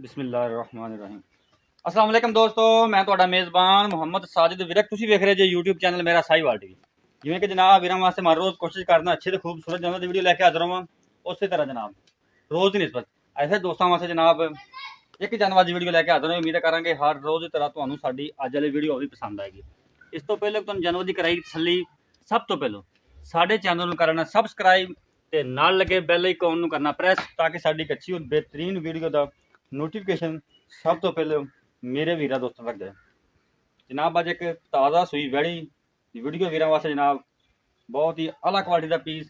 बिस्मिल्लाहिर्रहमानिर्रहीम। अस्सलाम वालेकुम दोस्तों, मैं ਤੁਹਾਡਾ ਮੇਜ਼ਬਾਨ ਮੁਹੰਮਦ ਸਾजिद ਵਿਰਕ। ਤੁਸੀਂ ਵੇਖ ਰਹੇ ਜੇ YouTube ਚੈਨਲ ਮੇਰਾ ਸਾਹੀਵਾਲ ਟੀਵੀ। ਜਿਵੇਂ ਕਿ ਜਨਾਬ ਵੀਰਾਂ ਵਾਸਤੇ ਹਰ ਰੋਜ਼ ਕੋਸ਼ਿਸ਼ ਕਰਦਾ ਅੱਛੇ ਤੇ ਖੂਬਸੂਰਤ ਜਾਨਵਰ ਦੀ ਵੀਡੀਓ ਲੈ ਕੇ ਹਾਜ਼ਰ ਹਾਂ। ਉਸੇ ਤਰ੍ਹਾਂ ਜਨਾਬ ਰੋਜ਼ ਦੀ ਨਿਸਬਤ ਐਸੇ ਦੋਸਤਾਂ ਵਾਸਤੇ ਜਨਾਬ ਇੱਕ ਜਾਨਵਰ ਦੀ ਵੀਡੀਓ ਲੈ ਕੇ ਹਾਜ਼ਰ ਹਾਂ। ਉਮੀਦ ਕਰਾਂਗੇ ਹਰ ਰੋਜ਼ ਦੀ ਤਰ੍ਹਾਂ ਤੁਹਾਨੂੰ ਸਾਡੀ ਅੱਜ ਵਾਲੀ ਵੀਡੀਓ ਵੀ ਪਸੰਦ ਆਏਗੀ। ਇਸ ਤੋਂ ਪਹਿਲੇ ਤੁਹਾਨੂੰ ਜਾਨਵਰ ਦੀ ਕਰਾਈ ਤਸੱਲੀ ਸਭ ਤੋਂ ਪਹਿਲਾਂ ਸਾਡੇ ਚੈਨਲ ਨੂੰ ਕਰਨਾ ਸਬਸਕ੍ਰਾਈਬ ਤੇ ਨਾਲ ਲੱਗੇ ਬੈਲ ਆਈਕਨ ਨੂੰ ਕਰਨਾ ਪ੍ਰੈਸ ਤਾਂ ਕਿ ਸਾਡੀ ਇੱਕ ਅੱਛੀ ਔਰ ਬਿਹਤਰੀਨ ਵੀਡੀਓ ਦਾ नोटिफिकेशन सब तो पहले मेरे वीर दोस्तों तक जाए। जनाब अज एक ताज़ा सूई वैड़ी वीडियो वीर वास्ते जनाब बहुत ही अला क्वालिटी का पीस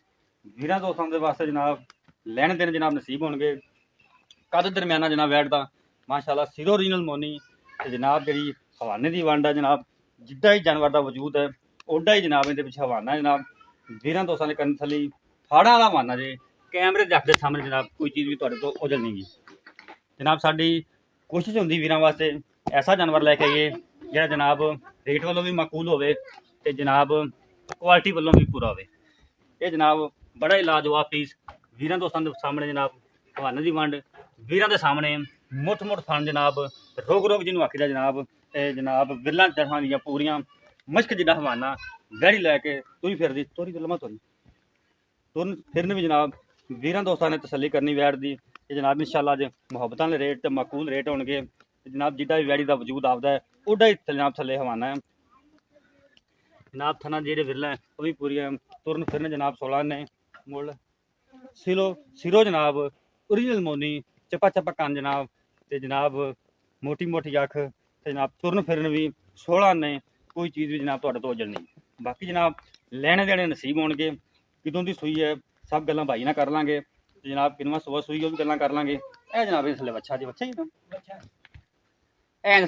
वीर दोस्तों के वास्ते जनाब लैन देन जनाब नसीब होंगे। कद दरम्याना जनाब वैट का माशाल्लाह सिरो ओरिजिनल मोनी जनाब जी हवाने की वंड है जनाब जिदा ही जानवर का वजूद है ओडा ही जनाब ये पिछले हवाना जनाब वीर दोस्तों ने करनी थली फाड़ा वाला हवाना जे कैमरे देखते सामने जनाब कोई चीज़ भी थोड़े तो ओझल नहीं गई। जनाब साड़ी कोशिश होंगी वीर वास्ते ऐसा जानवर लैके आइए जो जनाब रेट वालों भी माकूल होवे ते जनाब क्वालिटी वालों भी पूरा होवे। ये जनाब बड़ा ही लाजवाब पीस वीर दोस्तों के सामने जनाब हवाने की वंड वीर के सामने मुठ मुठ थन जनाब रोग रोग जिन्होंने आखी जनाब जनाब विरला दसा दी पूरियां मश्क जिदा हवाना वैड़ी लैके तुरी फिरदी तोरी तो लमा तोरी तुरन फिरन भी जनाब वीर दोस्तों ने तसली करनी वैट की जनाब इंशाअल्लाह अज मुहब्बतां दे रेट ते माकूल रेट होणगे। जनाब जिदा भी वैड़ी का वजूद आपदा है उड्डा ही जनाब थले हवाना है जनाब थना जेडे विरला वो भी पूरी तुरन फिरन जनाब 16 ने मुल सिरो जनाब ओरिजिनल मोनी चपा चपा कान जनाब ते जनाब मोटी मोटी अख ते जनाब तुरन फिरन भी 16 ने कोई चीज़ भी जनाब तुहाडे तो ओझल नहीं। बाकी जनाब लैने देने नसीब होणगे कितों की सूई है सब गल्लां भाई ना कर लांगे जनाब किनवा सुबह सूई भी गल्लां कर लांगे। ए जनाब इस थले बच्चा जी बच्चा ही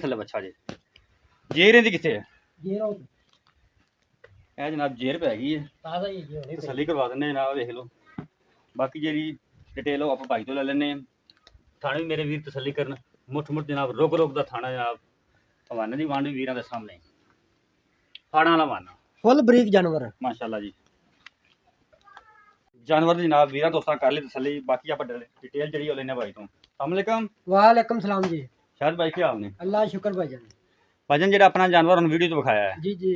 थले बच्चा जी जेर इहदी कित्थे है ए जनाब जेर पै गई है तसली करवा देने जनाब देख लो। बाकी जी डिटेल आप भाई तो ले लेने थाने भी मेरे वीर तसली करन मुठ मुठ जनाब रुक रुक का थाना जनाब हवाने की वंड भी वीरां दे सामने फाड़ा वाला वाना फुल बरीक जानवर माशाल्लाह जी जानवर की जनाब वीर दोस्तों कर ली तसली। बाकी आप डिटेल जी लेने भाई तो अस्सलाम वालेकुम सलाम जी शायद भाई क्या हाल ने अल्लाह शुक्र भाईजान भाईजान जो अपना जानवर हम वीडियो तो विखाया है जी जी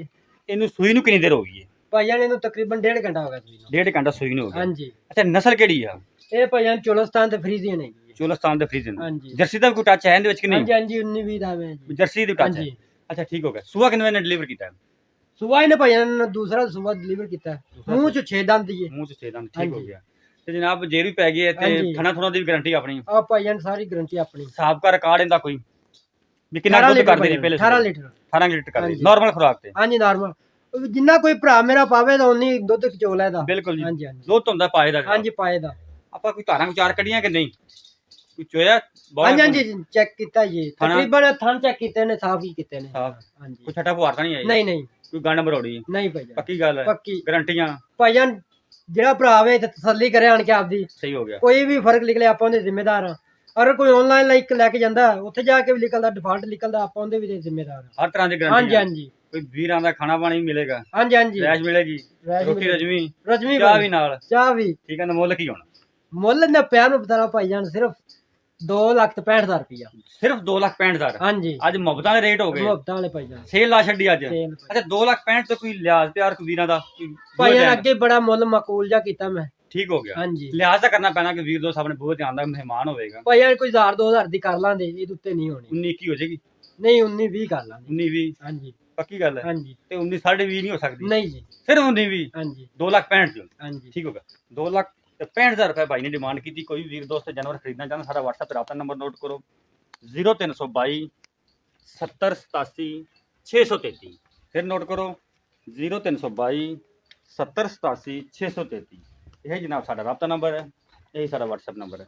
इनू सूई नू कितनी देर हो गई है भाईजान इन्हू तकरीबन 1.5 घंटा हो गया सूई नू 1.5 घंटा सूई नू हो गया। हां जी अच्छा नस्ल केड़ी है ए भाईजान चोलस्तान ते फ्रीजियन है चोलस्तान दे फ्रीजियन हां जी जर्सी दा भी कोई टच है इहदे विच कि नहीं हां जी 19 20 दावे जी जर्सी दी टच है। अच्छा ठीक हो गया सुबह कितने ने डिलीवर कीता है सुबह ने भाईजान दूसरा सुबह डिलीवर कीता है मुंह च 6 दंद दिए मुंह च 6 दंद ठीक हो गया ते जनाब जेर भी पै गई है ते थना थुना दी गारंटी अपनी आ भाईजान सारी गारंटी अपनी साबका रिकॉर्ड इंदा कोई भी कितना दुध कर दी पहले 18 लीटर 18 लीटर कर दी नॉर्मल खुराक ते हां जी नॉर्मल जिन्ना कोई भरा मेरा पावे तो उन्नी दुध चोला दा बिल्कुल हां जी जी दुध हुंदा पाए दा हां जी पाए दा ਆਪਾਂ ਕੋਈ ਧਾਰਾਂ ਵਿਚਾਰ ਕੱਢੀਆਂ ਕਿ ਨਹੀਂ ਕੋਈ ਚੋਇਆ हां जी चेक कीता जी तकरीबन थान चेक कीते ने साफ ही कीते ने साफ हां जी ਕੋਈ ਛੱਟਾ ਪੁਆਰ ਤਾਂ ਨਹੀਂ ਆਈ नहीं नहीं ਕੋਈ ਗੰਡ ਮਰੋੜੀ नहीं भाईजान ਪੱਕੀ ਗੱਲ ਹੈ पक्की ਗਾਰੰਟੀਆਂ ਭਾਈਜਾਨ ਜਿਹੜਾ ਭਰਾ ਆਵੇ ਤੇ ਤਸੱਲੀ ਕਰੇ ਆਣ ਕੇ ਆਪਦੀ ਸਹੀ ਹੋ ਗਿਆ ਕੋਈ ਵੀ ਫਰਕ ਨਿਕਲੇ ਆਪਾਂ ਉਹਦੇ ਜ਼ਿੰਮੇਦਾਰ ਆ। ਅਗਰ ਕੋਈ ਆਨਲਾਈਨ ਲਾਈਕ ਲੈ ਕੇ ਜਾਂਦਾ ਉੱਥੇ ਜਾ ਕੇ ਵੀ ਨਿਕਲਦਾ ਡਿਫਾਲਟ ਨਿਕਲਦਾ ਆਪਾਂ ਉਹਦੇ ਵੀ ਜ਼ਿੰਮੇਦਾਰ ਆ। ਹਰ ਤਰ੍ਹਾਂ ਦੀ ਹਾਂਜੀ ਗਾਰੰਟੀ ਹਾਂਜੀ ਕੋਈ ਵੀਰਾਂ ਦਾ ਖਾਣਾ ਪਾਣੀ ਵੀ ਮਿਲੇਗਾ ਹਾਂਜੀ ਹਾਂਜੀ ਰੈਸ਼ ਮਿਲੇਗੀ ਰੈਸ਼ ਰੋਟੀ ਰਜਵੀ ਰਜਮੀ ਚਾਹ ਵੀ ਨਾਲ ਚਾਹ ਵੀ ਠੀਕ ਹੈ ਨਾ ਮੁੱਲ ਕੀ ਹੋਣਾ ਮੁੱਲ ਨੇ ਪਿਆ ਨੂੰ ਬਤਾਲਾ ਭਾਈਜਾਨ ਸਿਰਫ 2,65,000 ਰੁਪਇਆ ਸਿਰਫ 2,65,000 ਹਾਂਜੀ ਅੱਜ ਮੁਹੱਬਤਾਂ ਦੇ ਰੇਟ ਹੋ ਗਏ ਮੁਹੱਬਤਾਂ ਵਾਲੇ ਭਾਈਜਾਨ ਸੇਲ ਲਾ ਛੱਡੀ ਅੱਜ ਸੇਲ ਅੱਛਾ 2,65,000 ਤੇ ਕੋਈ ਲਿਹਾਜ਼ ਪਿਆਰ ਕੋਈ ਵੀਰਾਂ ਦਾ ਭਾਈਜਾਨ ਅੱਗੇ ਬੜਾ ਮੁੱਲ ਮਾਕੂਲ ਜਾ ਕੀਤਾ ਮੈਂ ਠੀਕ ਹੋ ਗਿਆ ਹਾਂਜੀ ਲਿਹਾਜ਼ ਤਾਂ ਕਰਨਾ ਪੈਣਾ ਕਿ ਵੀਰ ਦੋ ਸਾਹਮਣੇ ਬਹੁਤ ਧਿਆਨ ਦਾ ਮਹਿਮਾਨ ਹੋਵੇਗਾ ਭਾਈਜਾਨ ਕੋਈ 1,000 ਦੀ ਕਰ ਲਾਂਦੇ ਇਹਦੇ ਉੱਤੇ ਨਹੀਂ ਹੋਣੀ 19 ਕੀ ਹੋ ਜਾਏਗੀ ਨਹੀਂ 19 20 ਕਰ ਲਾਂਗੇ 19 20 ਹਾਂਜੀ ਪੱਕੀ ਗੱਲ ਹੈ ਹਾਂਜੀ ਤੇ 19 20.5 ਨਹੀਂ ਹੋ ਸਕਦੀ ਨਹੀਂ ਜੀ ਸਿਰਫ 19 20 ਹਾਂਜੀ 2,65,000 ਹਾਂਜੀ ठीक होगा 2,65,000 रुपए भाई ने डिमांड की थी। कोई भी वीर दोस्त जानवर खरीदना चाहता सारा व्हाट्सएप रबता नंबर नोट करो 0322 70 87 633 फिर नोट करो 0322 70 87 633 यही जनाब साडा रबता नंबर है यही सारा व्हाट्सएप नंबर है।